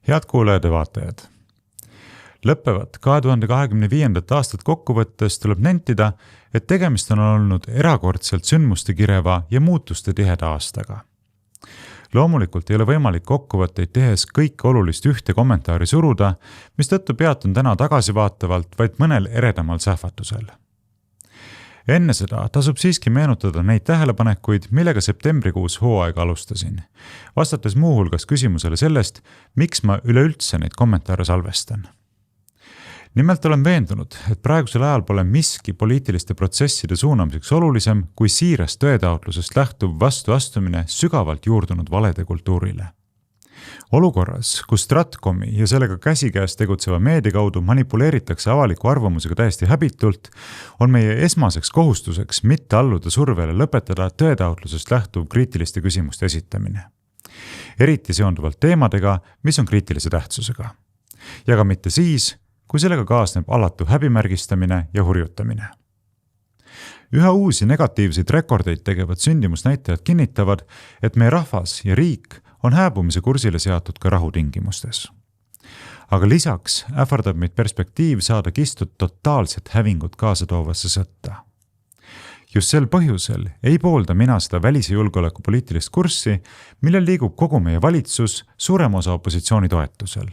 Head kuulajad ja vaatajad. Lõppevat 2025. aastat kokkuvõttes tuleb nentida, et tegemist on olnud erakordselt sündmuste kireva ja muutuste tiheda aastaga. Loomulikult ei ole võimalik kokkuvõtteid tehes kõik olulist ühte kommentaari suruda, mistõttu peatun täna tagasivaatavalt vaid mõnel eredamal sähvatusel. Enne seda tasub siiski meenutada neid tähelepanekuid, millega septembrikuus hooaega alustasin, vastates muuhulgas küsimusele sellest, miks ma üleüldse neid kommentaare salvestan. Nimelt olen veendunud, et praegusel ajal pole miski poliitiliste protsesside suunamiseks olulisem kui siirast tõetaotlusest lähtuv vastuastumine sügavalt juurdunud valede kultuurile. Olukorras, kus Stratcomi ja sellega käsikäes tegutseva meedia kaudu manipuleeritakse avaliku arvamusega täiesti häbitult, on meie esmaseks kohustuseks mitte alluda survele lõpetada tõetaotlusest lähtuv kriitiliste küsimuste esitamine. Eriti seonduvalt teemadega, mis on kriitilise tähtsusega. Ja ka mitte siis, kui sellega kaasneb alatu häbimärgistamine ja hurjutamine. Üha uusi negatiivseid rekordeid tegevad sündimusnäitajad kinnitavad, et meie rahvas ja riik on hääbumise kursile seatud ka rahutingimustes. Aga lisaks ähvardab meid perspektiiv saada kistud totaalset hävingut kaasa toovasse sõtta. Just sel põhjusel ei poolda mina seda välis- ja julgeolekupoliitilist kurssi, millel liigub kogu meie valitsus suurema osa opositsiooni toetusel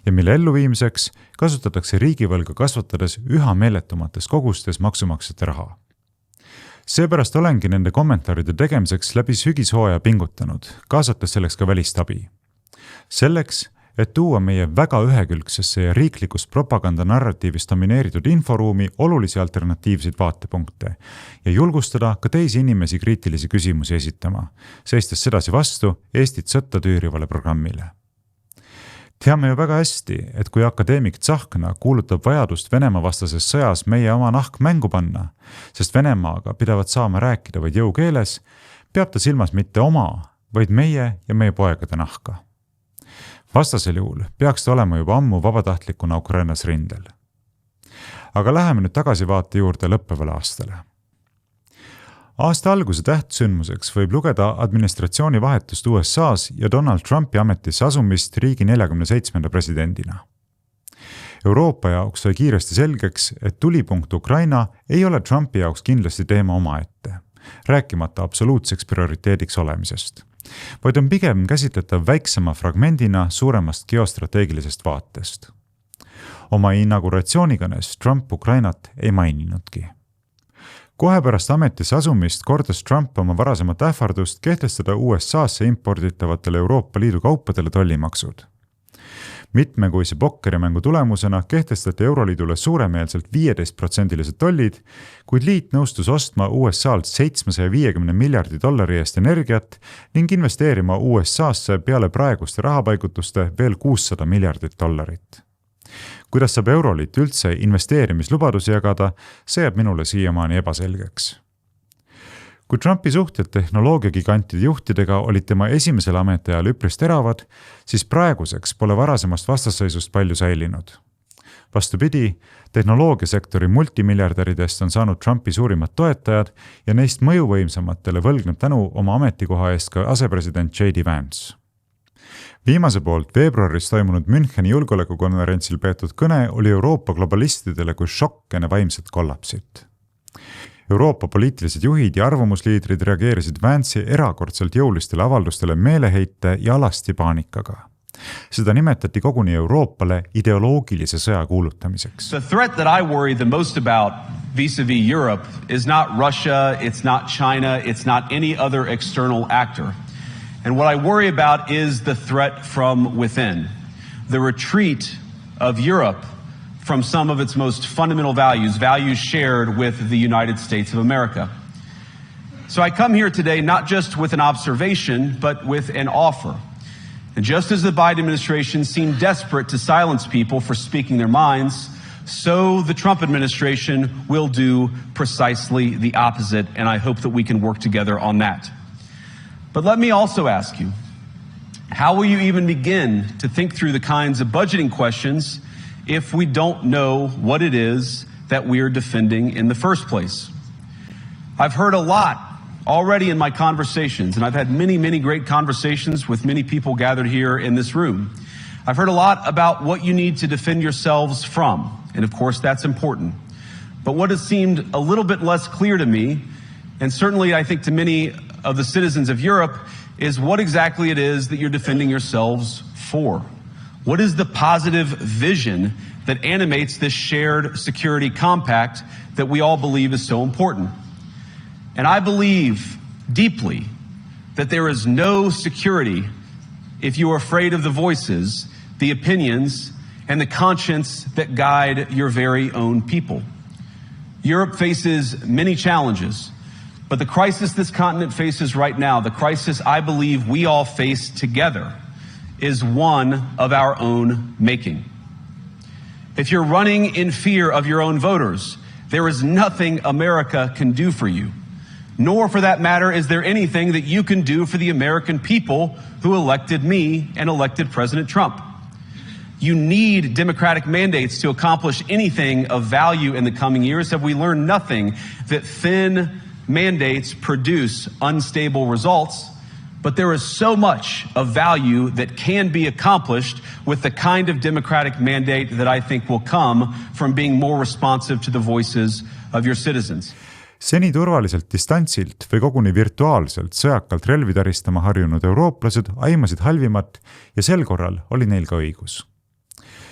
ja mille elluviimiseks kasutatakse riigivõlga kasvatades üha meeletumates kogustes maksumaksjate raha. Seepärast olengi nende kommentaaride tegemiseks läbi sügishooaja pingutanud, kaasates selleks ka välistabi. Selleks, et tuua meie väga ühekülgsesse ja riiklikust propaganda narratiivist domineeritud inforuumi olulisi alternatiivseid vaatepunkte ja julgustada ka teisi inimesi kriitilisi küsimusi esitama, seistes sedasi vastu Eestit sõtta tüürivale programmile. Teame ju väga hästi, et kui akadeemik Tsahkna kuulutab vajadust Venemaa vastases sõjas meie oma nahk mängu panna, sest Venemaaga pidavat saama rääkida vaid jõukeeles, peab ta silmas mitte oma, vaid meie ja meie poegade nahka. Vastasel juhul peaks ta olema juba ammu vabatahtlikuna Ukrainas rindel. Aga läheme nüüd tagasivaate juurde lõppevale aastale. Aasta alguse tähtsündmuseks võib lugeda administratsiooni vahetust USA's ja Donald Trumpi ametisse asumist riigi 47. presidendina. Euroopa jaoks sai kiiresti selgeks, et tulipunkt Ukraina ei ole Trumpi jaoks kindlasti teema omaette, rääkimata absoluutseks prioriteediks olemisest, vaid on pigem käsitletav väiksema fragmendina suuremast geostrateegilisest vaatest. Oma inauguratsiooniganes Trump Ukrainat ei maininudki. Kohe pärast ametisse asumist kordas Trump oma varasemat ähvardust kehtestada USA'sse imporditavatele Euroopa Liidu kaupadele tollimaksud. Mitmekuise pokkerimängu tulemusena kehtestati Euroliidule suuremeelselt 15% tollid, kuid liit nõustus ostma USA'lt $750 miljardi eest energiat ning investeerima USA'sse peale praeguste rahapaigutuste veel $600 miljardit. Kuidas saab Euroliit üldse investeerimislubadusi jagada, see jääb minule siiamaani ebaselgeks. Kui Trumpi suhted tehnoloogiagigantide juhtidega olid tema esimesel ametiajal üpris teravad, siis praeguseks pole varasemast vastasseisust palju säilinud. Vastupidi, tehnoloogiasektori multimiljardäridest on saanud Trumpi suurimad toetajad ja neist mõjuvõimsamatele võlgneb tänu oma ametikoha eest ka asepresident J.D. Vance. Viimase poolt veebruaris toimunud Müncheni julgeolekukonverentsil peetud kõne oli Euroopa globalistidele kui šokk enne vaimset kollapsit. Euroopa poliitilised juhid ja arvamusliidrid reageerisid Vance'i erakordselt jõulistele avaldustele meeleheite ja alasti paanikaga. Seda nimetati koguni Euroopale ideoloogilise sõja kuulutamiseks. The threat that I worry the most about vis-a-vis Europe is not Russia, it's not China, it's not any other external actor. And what I worry about is the threat from within, the retreat of Europe from some of its most fundamental values, values shared with the United States of America. So I come here today not just with an observation, but with an offer. And just as the Biden administration seemed desperate to silence people for speaking their minds, so the Trump administration will do precisely the opposite, and I hope that we can work together on that. But let me also ask you, how will you even begin to think through the kinds of budgeting questions if we don't know what it is that we are defending in the first place? I've heard a lot already in my conversations, and I've had many, many great conversations with many people gathered here in this room, I've heard a lot about what you need to defend yourselves from, and of course that's important. But what has seemed a little bit less clear to me, and certainly I think to many of the citizens of Europe, is what exactly it is that you're defending yourselves for. What is the positive vision that animates this shared security compact that we all believe is so important? And I believe deeply that there is no security if you are afraid of the voices, the opinions, and the conscience that guide your very own people. Europe faces many challenges, but the crisis this continent faces right now, the crisis I believe we all face together, is one of our own making. If you're running in fear of your own voters, there is nothing America can do for you. Nor, for that matter, is there anything that you can do for the American people who elected me and elected President Trump. You need democratic mandates to accomplish anything of value in the coming years. Have we learned nothing that thin mandates produce unstable results? But there is so much of value that can be accomplished with the kind of democratic mandate that I think will come from being more responsive to the voices of your citizens. Seni turvaliselt distantsilt või koguni virtuaalselt sõjakalt relvi taristama harjunud eurooplased aimasid halvimat ja sel korral oli neil ka õigus.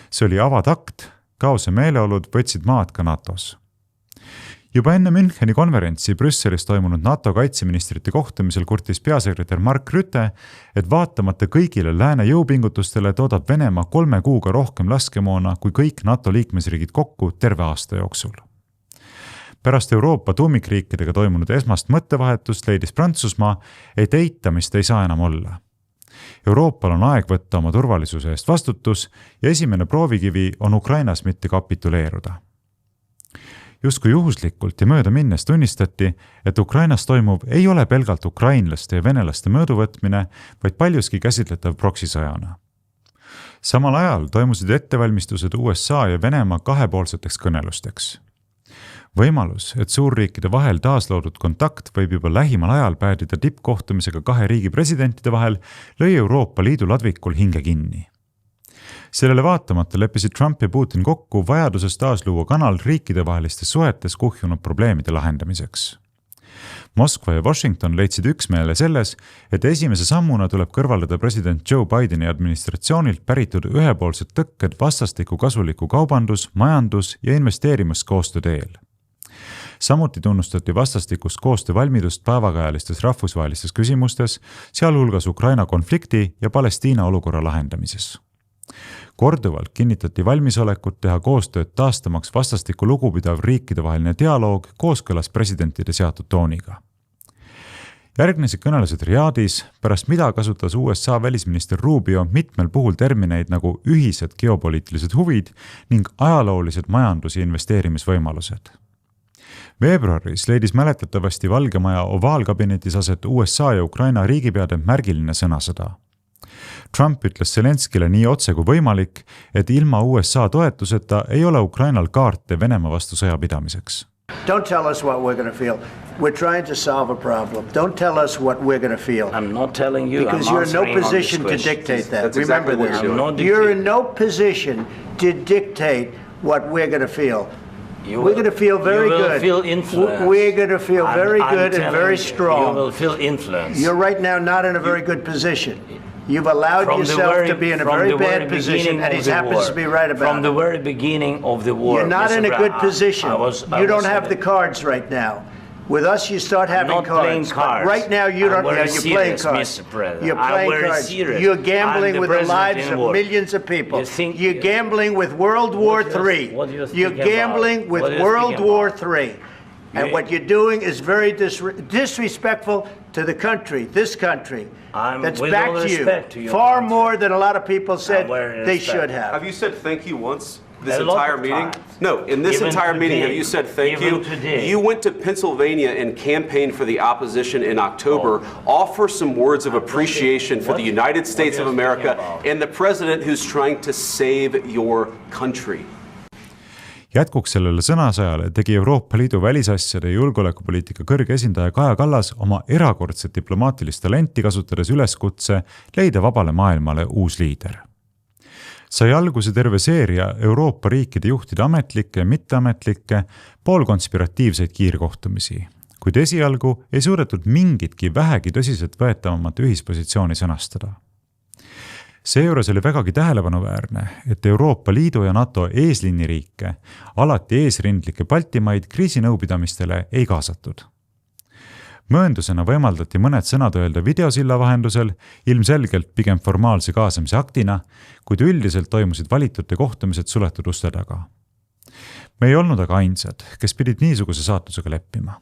See oli avatakt, kaose meeleolud võtsid maad ka NATOs. Juba enne Müncheni konverentsi Brüsselis toimunud NATO kaitseministrite kohtumisel kurtis peasekretär Mark Rutte, et vaatamata kõigile lääne jõupingutustele toodab Venemaa 3 kuuga rohkem laskemoona kui kõik NATO liikmesriigid kokku terve aasta jooksul. Pärast Euroopa tuumikriikidega toimunud esmast mõttevahetust leidis Prantsusmaa, et eitamist ei saa enam olla. Euroopal on aeg võtta oma turvalisuse eest vastutus ja esimene proovikivi on Ukrainas mitte kapituleeruda. Justkui juhuslikult ja mööda minnes tunnistati, et Ukrainas toimuv ei ole pelgalt ukrainlaste ja venelaste mõõduvõtmine, vaid paljuski käsitletav proksisõjana. Samal ajal toimusid ettevalmistused USA ja Venemaa kahepoolseteks kõnelusteks. Võimalus, et suurriikide vahel taasloodud kontakt võib juba lähimal ajal päädida tippkohtumisega 2 riigi presidentide vahel, lõi Euroopa Liidu ladvikul hinge kinni. Sellele vaatamata leppisid Trump ja Putin kokku vajaduses taasluua kanal riikidevahelistes suhetes kuhjunud probleemide lahendamiseks. Moskva ja Washington leidsid üksmeele selles, et esimese sammuna tuleb kõrvaldada president Joe Bideni administratsioonilt päritud ühepoolsed tõkked vastastikku kasuliku kaubandus, majandus ja investeerimiskoostöö teel. Samuti tunnustati vastastikust koostöövalmidust päevakajalistes rahvusvahelistes küsimustes, sealhulgas Ukraina konflikti ja Palestiina olukorra lahendamises. Korduvalt kinnitati valmisolekut teha koostööd taastamaks vastastikku lugupidav riikidevaheline dialoog kooskõlas presidentide seatud tooniga. Järgnesid kõnelused Riadis, pärast mida kasutas USA välisminister Rubio mitmel puhul termineid nagu ühised geopoliitilised huvid ning ajaloolised majandus- ja investeerimisvõimalused. Veebruaris leidis mäletatavasti Valgemaja ovaalkabinetis aset USA ja Ukraina riigipeade märgiline sõnasõda. Trump ütles Zelenskile nii otse kui võimalik, et ilma USA toetuseta ei ole Ukrainal kaarte Venemaa vastu sõja pidamiseks. Don't tell us what we're going to feel. We're trying to solve a problem. Don't tell us what we're going to feel. I'm not telling you. Because you're in no position to dictate that. Remember this. You're in no position to dictate what we're going to feel. We're going to feel very good. We're going to feel very good and very strong. You will feel influence. You're right now not in a very good position. You've allowed yourself to be in a very bad position, and he happens to be right about it. From the very beginning of the war. You're not in a good position. You don't have the cards right now. With us, you start having cards. But right now, you don't. You're playing cards. You're playing cards. You're gambling with the lives of millions of people. You're gambling with World War III. You're gambling with World War III. And what you're doing is very disrespectful to the country, this country, that's back to you, far more than a lot of people said they should have. Have you said thank you once this entire meeting? No, in this entire meeting, have you said thank you? You went to Pennsylvania and campaigned for the opposition in October. Offer some words of appreciation for the United States of America and the president who's trying to save your country. Jätkuks sellele sõnasõjale tegi Euroopa Liidu välisasjade ja julgeolekupoliitika kõrge esindaja Kaja Kallas oma erakordset diplomaatilist talenti kasutades üleskutse leida vabale maailmale uus liider. sai alguse terve seeria Euroopa riikide juhtide ametlikke ja mitteametlikke poolkonspiratiivseid kiirkohtumisi, kuid esialgu ei suudetud mingitki vähegi tõsiselt võetavamat ühispositsiooni sõnastada. Seejuures oli vägagi tähelepanuväärne, et Euroopa Liidu ja NATO eesliiniriike, alati eesrindlike Baltimaid kriisinõupidamistele ei kaasatud. Mööndusena võimaldati mõned sõnad öelda videosilla vahendusel, ilmselgelt pigem formaalse kaasamise aktina, kuid üldiselt toimusid valitute kohtumised suletud uste taga. Me ei olnud aga ainsad, kes pidid niisuguse saatusega leppima.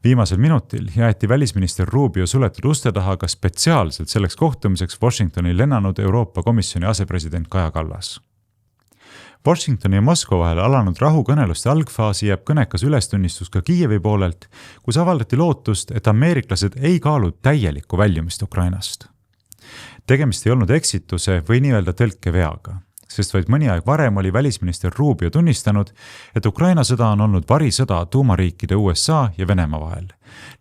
Viimasel minutil jäeti välisminister Rubio suletud uste taha ka spetsiaalselt selleks kohtumiseks Washingtoni lennanud Euroopa Komisjoni asepresident Kaja Kallas. Washingtoni ja Moskva vahel alanud rahukõneluste algfaasi jääb kõnekas ülestunnistus ka Kiievi poolelt, kus avaldati lootust, et ameeriklased ei kaalu täielikku väljumist Ukrainast. Tegemist ei olnud eksituse või nii-öelda tõlkeveaga, sest vaid mõni aeg varem oli välisminister Rubio tunnistanud, et Ukraina sõda on olnud varisõda tuumariikide USA ja Venemaa vahel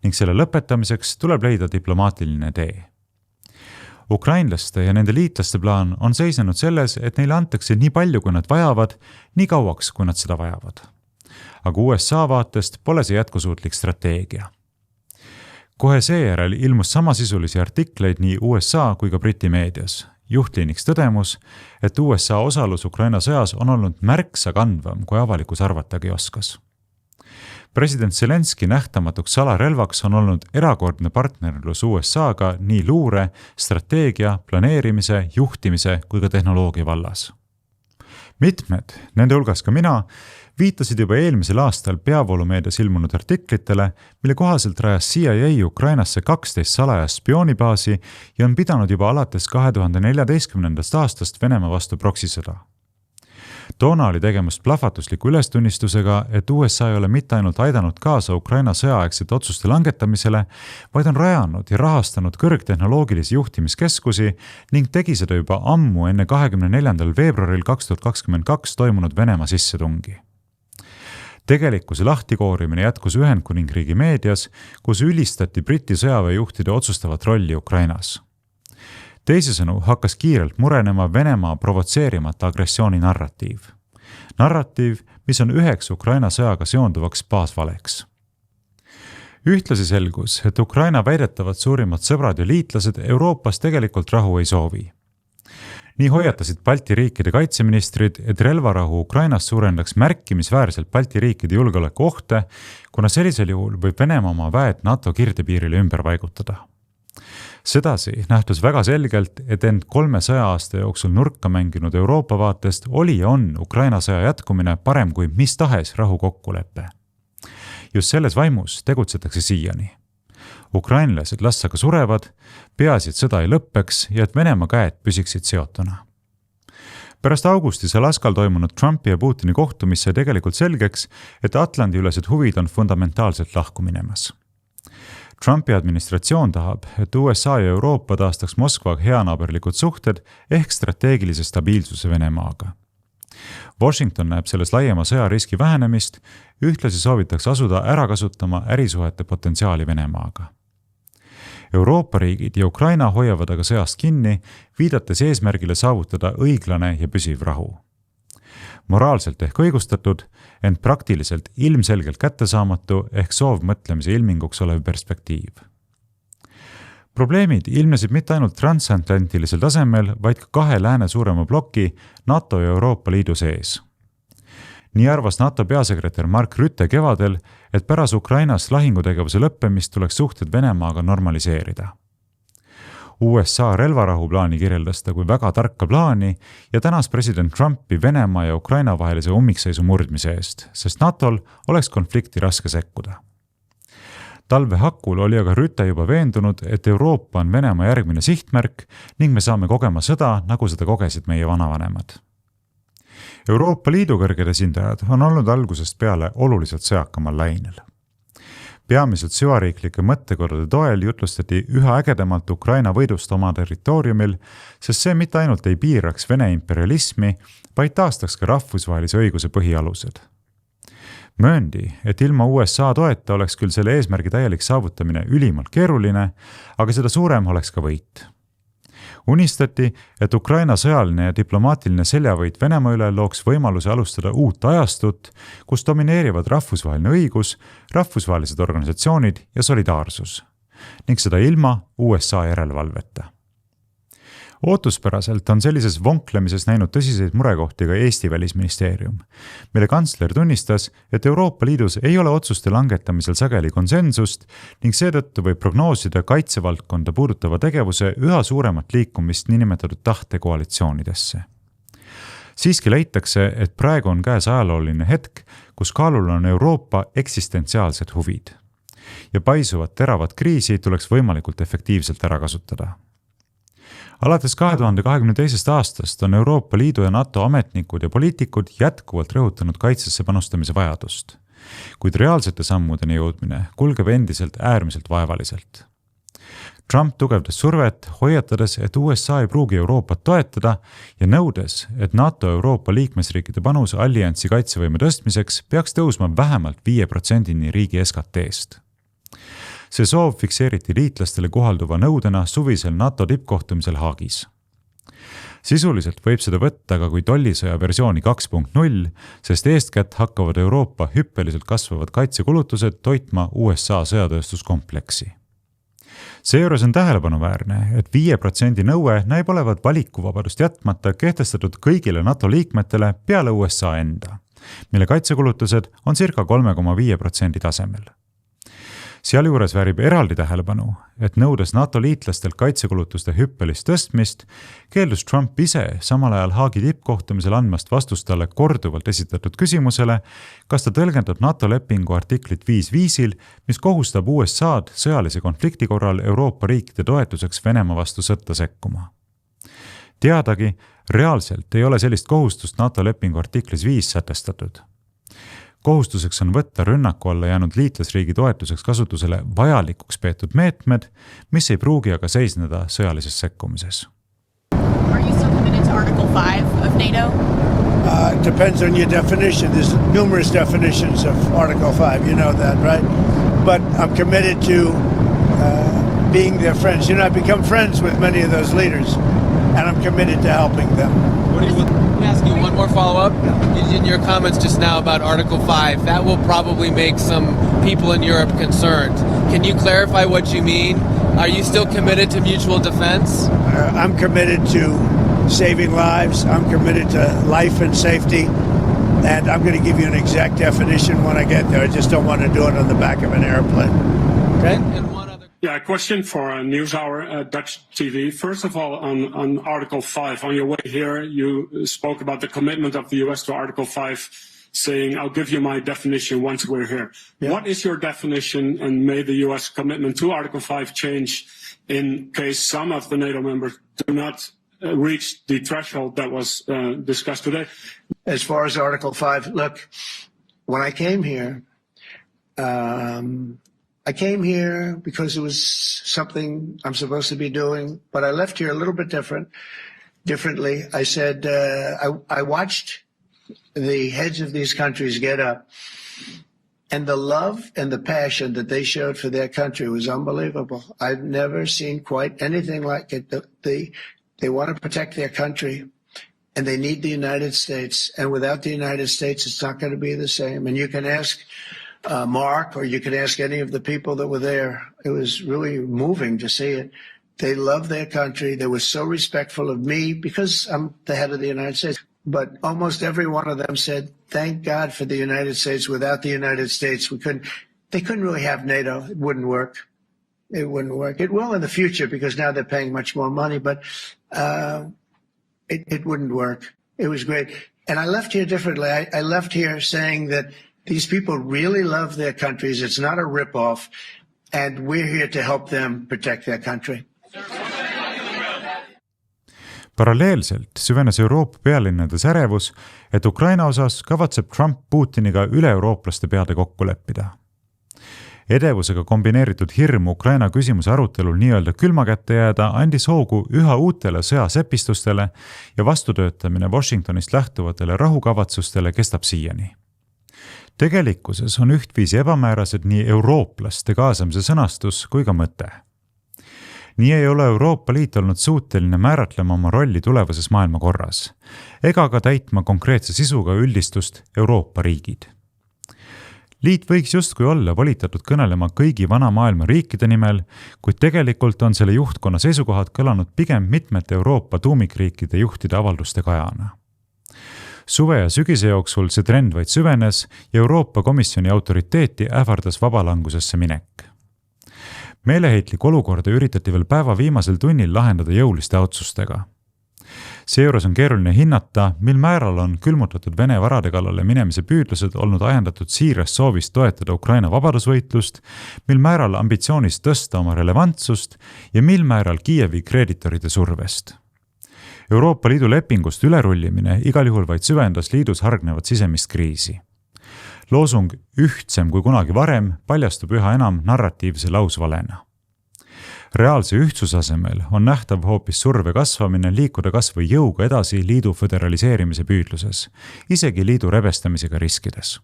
ning selle lõpetamiseks tuleb leida diplomaatiline tee. Ukrainlaste ja nende liitlaste plaan on seisnenud selles, et neile antakse nii palju, kui nad vajavad, nii kauaks, kui nad seda vajavad. Aga USA vaatest pole see jätkusuutlik strateegia. Kohe seejärel ilmus samasisulisi artikleid nii USA kui ka Briti meedias. Juhtliiniks tõdemus, et USA osalus Ukraina sõjas on olnud märksa kandvam, kui avalikus arvatagi oskas. President Zelenski nähtamatuks salarelvaks on olnud erakordne partnerlus USA-ga nii luure, strateegia, planeerimise, juhtimise kui ka tehnoloogia vallas. Mitmed, nende hulgas ka mina, viitasid juba eelmisel aastal peavoolumeedias ilmunud artiklitele, mille kohaselt rajas CIA Ukrainasse 12 salajast spioonibaasi ja on pidanud juba alates 2014. aastast Venemaa vastu proksisõda. Toona oli tegemist plahvatusliku ülestunnistusega, et USA ei ole mitte ainult aidanud kaasa Ukraina sõjaaegsete otsuste langetamisele, vaid on rajanud ja rahastanud kõrgtehnoloogilisi juhtimiskeskusi ning tegi seda juba ammu enne 24. veebruaril 2022 toimunud Venemaa sissetungi. Tegelikkuse lahtikoorimine jätkus Ühendkuningriigi meedias, kus ülistati Briti sõjaväejuhtide otsustavat rolli Ukrainas. Teisisõnu hakkas kiirelt murenema Venemaa provotseerimata agressiooni narratiiv. Narratiiv, mis on üheks Ukraina sõjaga seonduvaks baasvaleks. Ühtlasi selgus, et Ukraina väidetavad suurimad sõbrad ja liitlased Euroopas tegelikult rahu ei soovi. Nii hoiatasid Balti riikide kaitseministrid, et relvarahu Ukrainas suurendaks märkimisväärselt Balti riikide julgeoleku ohte, kuna sellisel juhul võib Venemaa oma väed NATO kirdepiirile ümber paigutada. Sedasi nähtus väga selgelt, et end 300 aasta jooksul nurka mänginud Euroopa vaatest oli ja on Ukraina sõja jätkumine parem kui mis tahes rahukokkulepe. Just selles vaimus tegutsetakse siiani. Ukrainlased las aga surevad, peaasi, et sõda ei lõppeks ja et Venemaa käed püsiksid seotuna. Pärast augustis Alaskal toimunud Trumpi ja Putini kohtumisse tegelikult selgeks, et Atlandi-ülesed huvid on fundamentaalselt lahku minemas. Trumpi administratsioon tahab, et USA ja Euroopa taastaks Moskva heanaaberlikud suhted ehk strateegilise stabiilsuse Venemaaga. Washington näeb selles laiema sõjariski vähenemist, ühtlasi soovitakse asuda ära kasutama ärisuhete potentsiaali Venemaaga. Euroopa riigid ja Ukraina hoiavad aga sõjast kinni, viidates eesmärgile saavutada õiglane ja püsiv rahu. Moraalselt ehk õigustatud, ent praktiliselt ilmselgelt kättesaamatu ehk soovmõtlemise ilminguks olev perspektiiv. Probleemid ilmnesid mitte ainult transatlantilisel tasemel, vaid ka kahe lääne suurema ploki NATO ja Euroopa Liidu sees. Nii arvas NATO peasekretär Mark Rutte kevadel, et pärast Ukrainas lahingutegevuse lõppemist tuleks suhted Venemaaga normaliseerida. USA relvarahu plaani kirjeldas ta kui väga tarka plaani ja tänas president Trumpi Venemaa ja Ukraina vahelise ummikseisu murdmise eest, sest NATOl oleks konflikti raske sekkuda. Talve hakul oli aga Rüte juba veendunud, et Euroopa on Venemaa järgmine sihtmärk ning me saame kogema sõda, nagu seda kogesid meie vanavanemad. Euroopa Liidu kõrged esindajad on olnud algusest peale oluliselt sõjakamal läinel. Peamiselt süvariiklike mõttekordade toel jutlustati üha ägedamalt Ukraina võidust oma territooriumil, sest see mitte ainult ei piiraks Vene imperialismi, vaid taastaks ka rahvusvahelise õiguse põhialused. Mööndi, et ilma USA toeta oleks küll selle eesmärgi täielik saavutamine ülimalt keeruline, aga seda suurem oleks ka võit. Unistati, et Ukraina sõjaline ja diplomaatiline seljavõit Venemaa üle looks võimaluse alustada uut ajastut, kus domineerivad rahvusvaheline õigus, rahvusvahelised organisatsioonid ja solidaarsus, ning seda ilma USA järelevalveta. Ootuspäraselt on sellises vonklemises näinud tõsiseid murekohti ka Eesti välisministeerium, mille kantsler tunnistas, et Euroopa Liidus ei ole otsuste langetamisel sageli konsensust ning seetõttu võib prognoosida kaitsevaldkonda puudutava tegevuse üha suuremat liikumist niinimetatud tahtekoalitsioonidesse. Siiski leitakse, et praegu on käes ajalooline hetk, kus kaalul on Euroopa eksistentsiaalsed huvid ja paisuvat teravat kriisi tuleks võimalikult efektiivselt ära kasutada. Alates 2022. aastast on Euroopa Liidu ja NATO ametnikud ja poliitikud jätkuvalt rõhutanud kaitsesse panustamise vajadust, kuid reaalsete sammudeni jõudmine kulgeb endiselt äärmiselt vaevaliselt. Trump tugevdas survet, hoiatades, et USA ei pruugi Euroopat toetada ja nõudes, et NATO Euroopa liikmesriikide panus alliansi kaitsevõime tõstmiseks peaks tõusma vähemalt 5% riigi SKT-st. See soov fikseeriti liitlastele kohalduva nõudena suvisel NATO tippkohtumisel Haagis. Sisuliselt võib seda võtta ka kui tollisõja versiooni 2.0, sest eestkätt hakkavad Euroopa hüppeliselt kasvavad kaitsekulutused toitma USA sõjatööstuskompleksi. Seejuures on tähelepanuväärne, et 5% nõue näib olevat valikuvabadust jätmata kehtestatud kõigile NATO liikmetele peale USA enda, mille kaitsekulutused on circa 3,5% tasemel. Sealjuures väärib eraldi tähelepanu, et nõudes NATO liitlastelt kaitsekulutuste hüppelist tõstmist, keeldus Trump ise samal ajal Haagi tippkohtumisel andmast vastust talle korduvalt esitatud küsimusele, kas ta tõlgendab NATO lepingu artiklit 5 viisil, mis kohustab USA'd sõjalise konflikti korral Euroopa riikide toetuseks Venemaa vastu sõtta sekkuma. Teadagi, reaalselt ei ole sellist kohustust NATO lepingu artiklis 5 sätestatud. Kohustuseks on võtta rünnaku alla jäänud liitlasriigi toetuseks kasutusele vajalikuks peetud meetmed, mis ei pruugi aga seisneda sõjalises sekkumises. Are you still committed to Article 5 of NATO? It depends on your definition. There's numerous definitions of Article 5. You know that, right? But I'm committed to being their friends. You know, I've become friends with many of those leaders, and I'm committed to helping them. Let me ask you one more follow-up. In your comments just now about Article 5, that will probably make some people in Europe concerned. Can you clarify what you mean? Are you still committed to mutual defense? I'm committed to saving lives. I'm committed to life and safety. And I'm going to give you an exact definition when I get there. I just don't want to do it on the back of an airplane. Okay? Yeah, a question for NewsHour, Dutch TV. First of all, on Article 5, on your way here, you spoke about the commitment of the U.S. to Article 5, saying, I'll give you my definition once we're here. Yeah. What is your definition, and may the U.S. commitment to Article 5 change in case some of the NATO members do not reach the threshold that was discussed today? As far as Article 5, look, when I came here, I came here because it was something I'm supposed to be doing, but I left here a little bit differently. I said, I watched the heads of these countries get up, and the love and the passion that they showed for their country was unbelievable. I've never seen quite anything like it. They want to protect their country, and they need the United States. And without the United States, it's not going to be the same. And you can ask Mark, or you could ask any of the people that were there. It was really moving to see it. They love their country. They were so respectful of me because I'm the head of the United States. But almost every one of them said, thank God for the United States. Without the United States, they couldn't really have NATO. It wouldn't work. It wouldn't work. It will in the future because now they're paying much more money, but it wouldn't work. It was great. And I left here differently. I left here saying that these people really love their countries. It's not a rip-off, and we're here to help them protect their country. Paralleelselt süvenes Euroopa pealinnades ärevus, et Ukraina osas kavatseb Trump Putiniga üle-eurooplaste peade kokku leppida. Edevusega kombineeritud hirm Ukraina küsimuse arutelul nii-öelda külma kätte jääda andis hoogu üha uutele sõjasepistustele ja vastutöötamine Washingtonist lähtuvatele rahukavatsustele kestab siiani. Tegelikkuses on ühtviisi ebamäärased nii eurooplaste kaasamise sõnastus kui ka mõte. Nii ei ole Euroopa Liit olnud suuteline määratlema oma rolli tulevases maailmakorras, ega ka täitma konkreetse sisuga üldistust Euroopa riigid. Liit võiks justkui olla volitatud kõnelema kõigi vana maailma riikide nimel, kuid tegelikult on selle juhtkonna seisukohad kõlanud pigem mitmete Euroopa tuumikriikide juhtide avalduste kajana. Suve ja sügise jooksul see trend vaid süvenes ja Euroopa Komisjoni autoriteeti ähvardas vabalangusesse minek. Meeleheitlik olukorda üritati veel päeva viimasel tunnil lahendada jõuliste otsustega. Seejuures on keeruline hinnata, mil määral on külmutatud Vene varade kallale minemise püüdlused olnud ajendatud siirast soovist toetada Ukraina vabadusvõitlust, mil määral ambitsioonist tõsta oma relevantsust ja mil määral Kiievi kreeditoride survest. Euroopa Liidu lepingust ülerullimine igal juhul vaid süvendas liidus hargnevat sisemist kriisi. Loosung ühtsem kui kunagi varem paljastub üha enam narratiivse lausvalena. Reaalse ühtsuse asemel on nähtav hoopis surve kasvamine liikuda kasvõi jõuga edasi liidu föderaliseerimise püüdluses, isegi liidu rebestamisega riskides.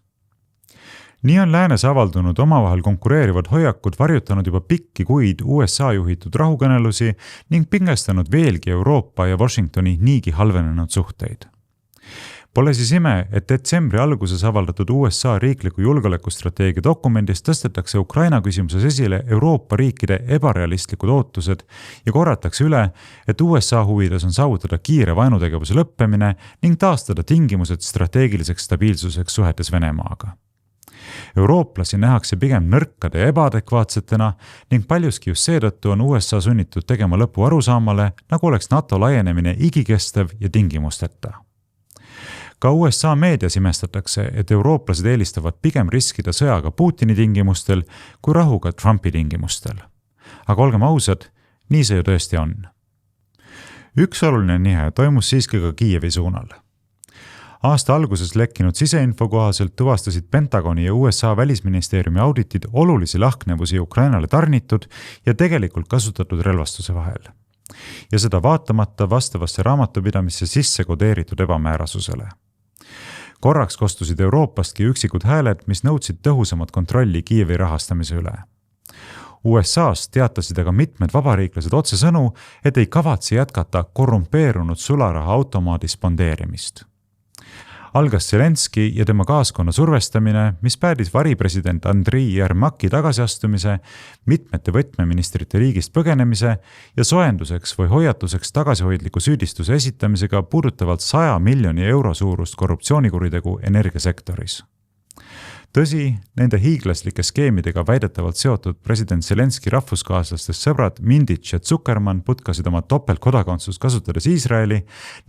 Nii on läänes avaldunud omavahel konkureerivad hoiakud varjutanud juba pikki kuid USA juhitud rahukõnelusi ning pingestanud veelgi Euroopa ja Washingtoni niigi halvenenud suhteid. Pole siis ime, et detsembri alguses avaldatud USA riikliku julgeolekustrateegia dokumendis tõstetakse Ukraina küsimuses esile Euroopa riikide ebarealistlikud ootused ja korratakse üle, et USA huvides on saavutada kiire vaenutegevuse lõppemine ning taastada tingimused strateegiliseks stabiilsuseks suhetes Venemaaga. Eurooplasi nähakse pigem nõrkade ja ebaadekvaatsetena ning paljuski just seetõttu on USA sunnitud tegema lõpu arusaamale, nagu oleks NATO laienemine igikestev ja tingimusteta. Ka USA meedias imestatakse, et eurooplased eelistavad pigem riskida sõjaga Putini tingimustel kui rahuga Trumpi tingimustel. Aga olgem ausad, nii see ju tõesti on. Üks oluline nihe toimus siiski ka Kiievi suunal. Aasta alguses lekkinud siseinfo kohaselt tuvastasid Pentagoni ja USA välisministeeriumi auditid olulisi lahknevusi Ukrainale tarnitud ja tegelikult kasutatud relvastuse vahel. Ja seda vaatamata vastavasse raamatupidamisse sisse kodeeritud ebamäärasusele. Korraks kostusid Euroopastki üksikud hääled, mis nõudsid tõhusamat kontrolli Kiievi rahastamise üle. USA's teatasid aga mitmed vabariiklased otsesõnu, et ei kavatse jätkata korrumpeerunud sularaha automaadi spondeerimist. Algas Zelenski ja tema kaaskonna survestamine, mis päädis varipresident Andriy Yermaki tagasiastumise, mitmete võtmeministrite riigist põgenemise ja soenduseks või hoiatuseks tagasihoidliku süüdistuse esitamisega puudutavalt 100 miljoni euro suurust korruptsioonikuritegu energiasektoris. Tõsi, nende hiiglaslike skeemidega väidetavalt seotud president Zelenski rahvuskaaslastest sõbrad Minditš ja Zuckerman putkasid oma topeltkodakondsust kasutades Iisraeli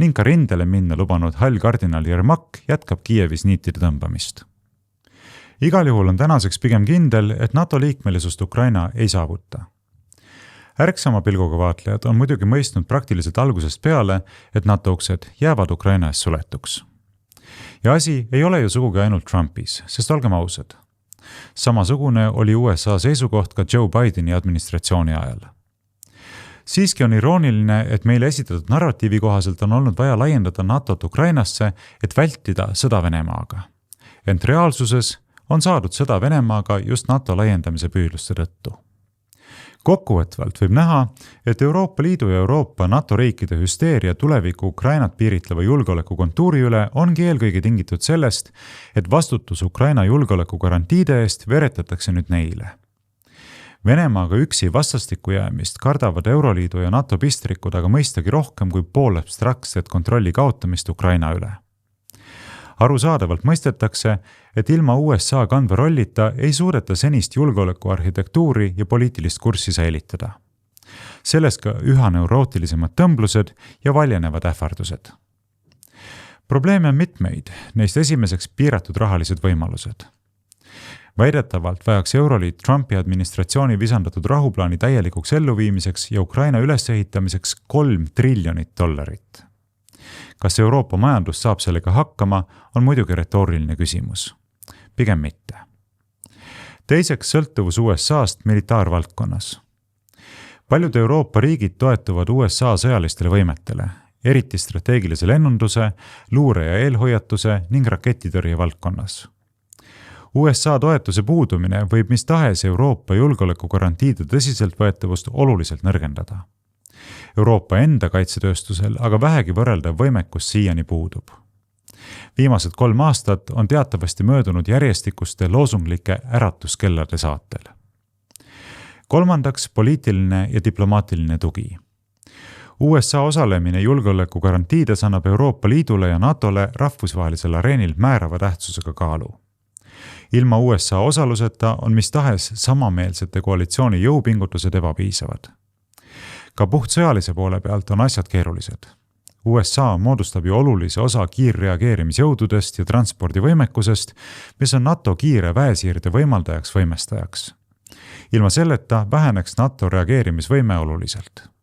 ning ka rindele minna lubanud hall kardinal Yermak jätkab Kiievis niitide tõmbamist. Igal juhul on tänaseks pigem kindel, et NATO liikmelisust Ukraina ei saavuta. Ärksama pilguga vaatlejad on muidugi mõistnud praktiliselt algusest peale, et NATO uksed jäävad Ukraina ees suletuks. Ja asi ei ole ju sugugi ainult Trumpis, sest olgem ausad. Samasugune oli USA seisukoht ka Joe Bideni administratsiooni ajal. Siiski on irooniline, et meile esitatud narratiivi kohaselt on olnud vaja laiendada NATOt Ukrainasse, et vältida sõda Venemaaga. Ent reaalsuses on saadud sõda Venemaaga just NATO laiendamise püüdluste tõttu. Kokkuvõtvalt võib näha, et Euroopa Liidu ja Euroopa NATO riikide hüsteeria tuleviku Ukrainat piiritleva julgeoleku kontuuri üle ongi eelkõige tingitud sellest, et vastutus Ukraina julgeoleku garantiide eest veretatakse nüüd neile. Venemaaga üksi vastastikku jäämist kardavad Euroliidu ja NATO pistrikud aga mõistagi rohkem kui pool abstraktset kontrolli kaotamist Ukraina üle. Arusaadavalt mõistetakse, et ilma USA kandva rollita ei suudeta senist julgeolekuarhitektuuri ja poliitilist kurssi säilitada. Sellest ka üha neurootilisemad tõmblused ja valjenevad ähvardused. Probleeme on mitmeid, neist esimeseks piiratud rahalised võimalused. Väidetavalt vajaks Euroliit Trumpi administratsiooni visandatud rahuplaani täielikuks elluviimiseks ja Ukraina ülesehitamiseks $3 triljonit. Kas Euroopa majandus saab sellega hakkama, on muidugi retooriline küsimus. Pigem mitte. Teiseks sõltuvus USA'st militaarvaldkonnas. Paljud Euroopa riigid toetuvad USA sõjalistele võimetele, eriti strateegilise lennunduse, luure ja eelhoiatuse ning raketitõrje valdkonnas. USA toetuse puudumine võib mis tahes Euroopa julgeolekugarantiide tõsiseltvõetavust oluliselt nõrgendada. Euroopa enda kaitsetööstusel aga vähegi võrreldav võimekus siiani puudub. Viimased 3 aastat on teatavasti möödunud järjestikuste loosunglike äratuskellade saatel. Kolmandaks, poliitiline ja diplomaatiline tugi. USA osalemine julgeolekugarantiides annab Euroopa Liidule ja NATOle rahvusvahelisel areenil määrava tähtsusega kaalu. Ilma USA osaluseta on mis tahes samameelsete koalitsiooni jõupingutused ebapiisavad. Ka puhtsõjalise poole pealt on asjad keerulised. USA moodustab ju olulise osa kiirreageerimisjõududest ja transpordivõimekusest, mis on NATO kiire väesiirde võimaldajaks võimestajaks. Ilma selleta väheneks NATO reageerimisvõime oluliselt.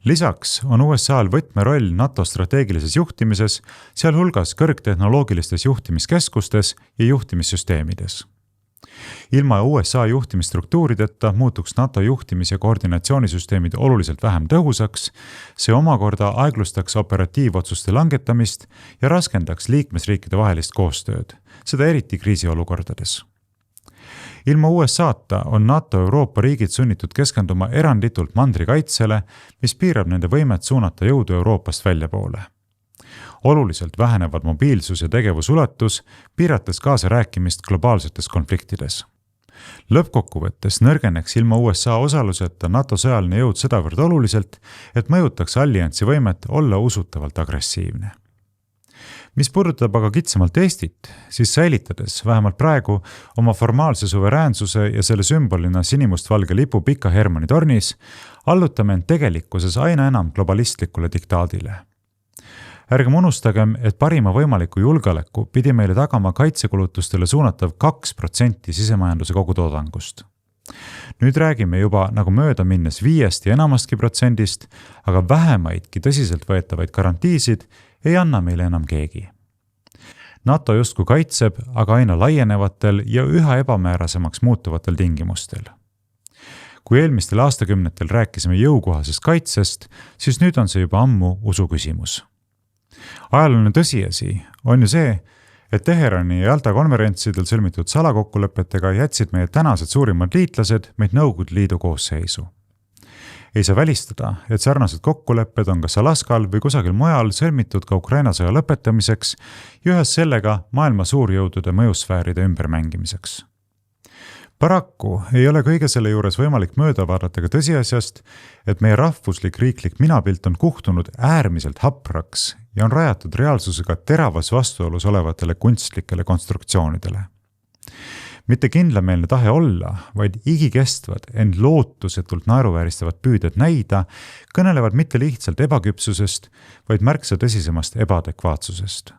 Lisaks on USA-l võtmeroll NATO strateegilises juhtimises, sealhulgas kõrgtehnoloogilistes juhtimiskeskustes ja juhtimissüsteemides. Ilma USA juhtimisstruktuurideta muutuks NATO juhtimis- ja koordinatsioonisüsteemid oluliselt vähem tõhusaks, see omakorda aeglustaks operatiivotsuste langetamist ja raskendaks liikmesriikide vahelist koostööd, seda eriti kriisiolukordades. Ilma USA-ta on NATO Euroopa riigid sunnitud keskenduma eranditult mandrikaitsele, mis piirab nende võimet suunata jõudu Euroopast väljapoole. Oluliselt vähenevad mobiilsus ja tegevusulatus, piirates kaasa rääkimist globaalsetes konfliktides. Lõppkokkuvõttes nõrgeneks ilma USA osaluseta NATO sõjaline jõud sedavõrd oluliselt, et mõjutaks alliansi võimet olla usutavalt agressiivne. Mis puudutab aga kitsamalt Eestit, siis säilitades vähemalt praegu oma formaalse suveräänsuse ja selle sümbolina sinimustvalge lipu Pika Hermanni tornis, allutame end tegelikkuses aina enam globalistlikule diktaadile. Ärgem unustagem, et parima võimaliku julgeoleku pidi meile tagama kaitsekulutustele suunatav 2% sisemajanduse kogutoodangust. Nüüd räägime juba nagu mööda minnes 5% ja enamastki protsendist, aga vähemaidki tõsiselt võetavaid garantiisid ei anna meile enam keegi. NATO justkui kaitseb, aga aina laienevatel ja üha ebamäärasemaks muutuvatel tingimustel. Kui eelmistel aastakümnetel rääkisime jõukohasest kaitsest, siis nüüd on see juba ammu usu küsimus. Ajalooline tõsiasi on ju see, et Teherani ja Jalta konverentsidel sõlmitud salakokkulepetega jätsid meie tänased suurimad liitlased meid Nõukogude Liidu koosseisu. Ei saa välistada, et sarnased kokkulepped on kas Alaskal või kusagil mujal sõlmitud ka Ukraina sõja lõpetamiseks ja ühes sellega maailma suurjõudude mõjusfääride ümbermängimiseks. Paraku ei ole kõige selle juures võimalik mööda vaadata ka tõsiasjast, et meie rahvuslik riiklik minapilt on kuhtunud äärmiselt hapraks ja on rajatud reaalsusega teravas vastuolus olevatele kunstlikele konstruktsioonidele. Mitte kindlameelne tahe olla, vaid igikestvad, ent lootusetult naeruvääristavad püüded näida, kõnelevad mitte lihtsalt ebaküpsusest, vaid märksa tõsisemast ebaadekvaatsusest.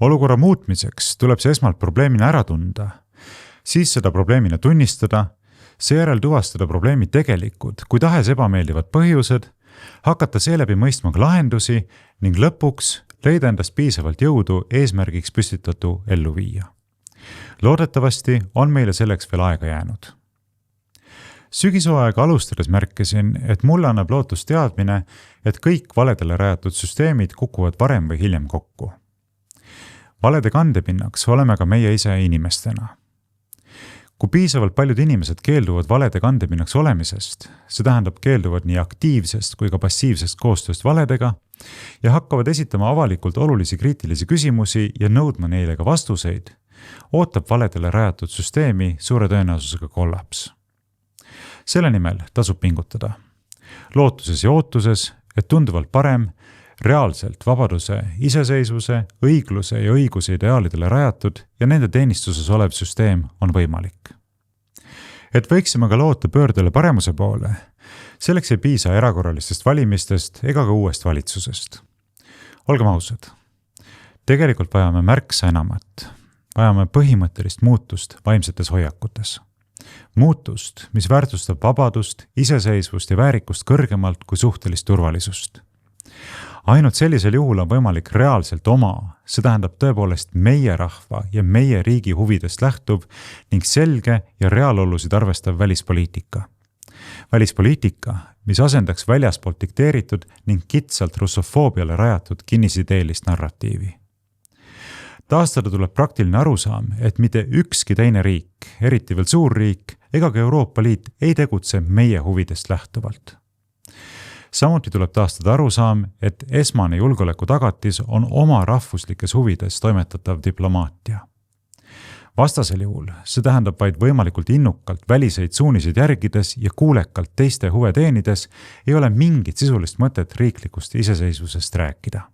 Olukorra muutmiseks tuleb see esmalt probleemina ära tunda, siis seda probleemina tunnistada, seejärel tuvastada probleemi tegelikud, kui tahes ebameeldivad põhjused, hakata seeläbi mõistma lahendusi ning lõpuks leida endast piisavalt jõudu eesmärgiks püstitatu ellu viia. Loodetavasti on meile selleks veel aega jäänud. Sügishooaega alustades märkasin, et mulle annab lootust teadmine, et kõik valedele rajatud süsteemid kukuvad varem või hiljem kokku. Valede kandepinnaks oleme ka meie ise inimestena. Kui piisavalt paljud inimesed keelduvad valede kandepinnaks olemisest, see tähendab keelduvad nii aktiivsest kui ka passiivsest koostööst valedega ja hakkavad esitama avalikult olulisi kriitilisi küsimusi ja nõudma neile ka vastuseid, ootab valedele rajatud süsteemi suure tõenäosusega kollaps. Selle nimel tasub pingutada. Lootuses ja ootuses, et tunduvalt parem, reaalselt vabaduse, iseseisvuse, õigluse ja õiguse ideaalidele rajatud ja nende teenistuses olev süsteem on võimalik. Et võiksime ka loota pöördele paremuse poole, selleks ei piisa erakorralistest valimistest ega ka uuest valitsusest. Olgem ausad, tegelikult vajame märksa enamat. Vajame põhimõttelist muutust vaimsetes hoiakutes. Muutust, mis väärtustab vabadust, iseseisvust ja väärikust kõrgemalt kui suhtelist turvalisust. Ainult sellisel juhul on võimalik reaalselt oma, see tähendab tõepoolest meie rahva ja meie riigi huvidest lähtuv ning selge ja reaalolusid arvestav välispoliitika. Välispoliitika, mis asendaks väljaspoolt dikteeritud ning kitsalt russofoobiale rajatud kinnisideelist narratiivi. Taastada tuleb praktiline arusaam, et mitte ükski teine riik, eriti veel suur riik, ega ka Euroopa Liit ei tegutse meie huvidest lähtuvalt. Samuti tuleb taastada arusaam, et esmane julgeoleku tagatis on oma rahvuslikes huvides toimetatav diplomaatia. Vastasel juhul see tähendab vaid võimalikult innukalt väliseid suuniseid järgides ja kuulekalt teiste huve teenides ei ole mingit sisulist mõtet riiklikust iseseisvusest rääkida.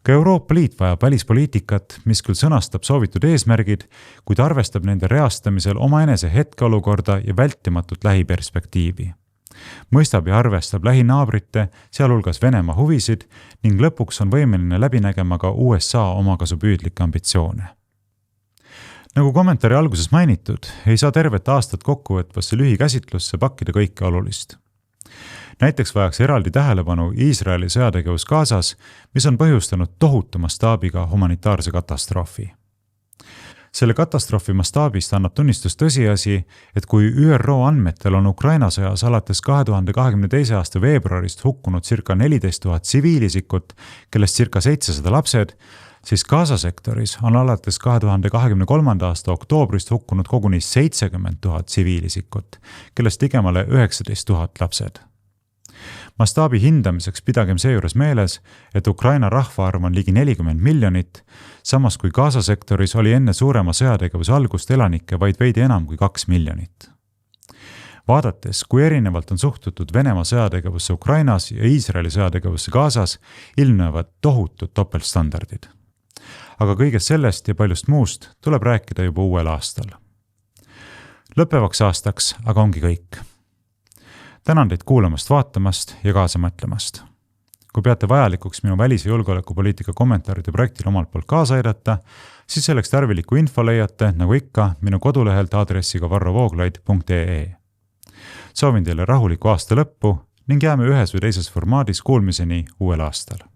Ka Euroopa Liit vajab välispoliitikat, mis küll sõnastab soovitud eesmärgid, kuid arvestab nende reastamisel omaenese hetkeolukorda ja vältimatut lähiperspektiivi. Mõistab ja arvestab lähinaabrite, sealhulgas Venemaa huvisid ning lõpuks on võimeline läbi nägema ka USA omakasupüüdlikke ambitsioone. Nagu kommentaari alguses mainitud, ei saa tervet aastat kokkuvõtvasse lühikäsitlusse pakkida kõike olulist. Näiteks vajaks eraldi tähelepanu Iisraeli sõjategevus Gazas, mis on põhjustanud tohutu mastaabiga humanitaarse katastroofi. Selle katastroofi mastaabist annab tunnistust tõsiasi, et kui ÜRO andmetel on Ukraina sõjas alates 2022. aasta veebruarist hukkunud circa 14 000 tsiviilisikut, kellest circa 700 lapsed, siis Gaza sektoris on alates 2023. aasta oktoobrist hukkunud koguni 70 000 tsiviilisikut, kellest ligemale 19 000 lapsed. Mastaabi hindamiseks pidagem seejuures meeles, et Ukraina rahvaarv on ligi 40 miljonit, samas kui Gaza sektoris oli enne suurema sõjategevuse algust elanikke vaid veidi enam kui 2 miljonit. Vaadates, kui erinevalt on suhtutud Venemaa sõjategevusse Ukrainas ja Iisraeli sõjategevusse Gazas, ilmnevad tohutud topeltstandardid. Aga kõigest sellest ja paljust muust tuleb rääkida juba uuel aastal. Lõppevaks aastaks aga ongi kõik. Tänan teid kuulamast, vaatamast ja kaasa mõtlemast. Kui peate vajalikuks minu välis- ja julgeolekupoliitika kommentaaride projektil omalt poolt kaasa aidata, siis selleks tarviliku info leiate, nagu ikka, minu kodulehelt aadressiga varrovooglaid.ee. Soovin teile rahulikku aasta lõppu ning jääme ühes või teises formaadis kuulmiseni uuel aastal.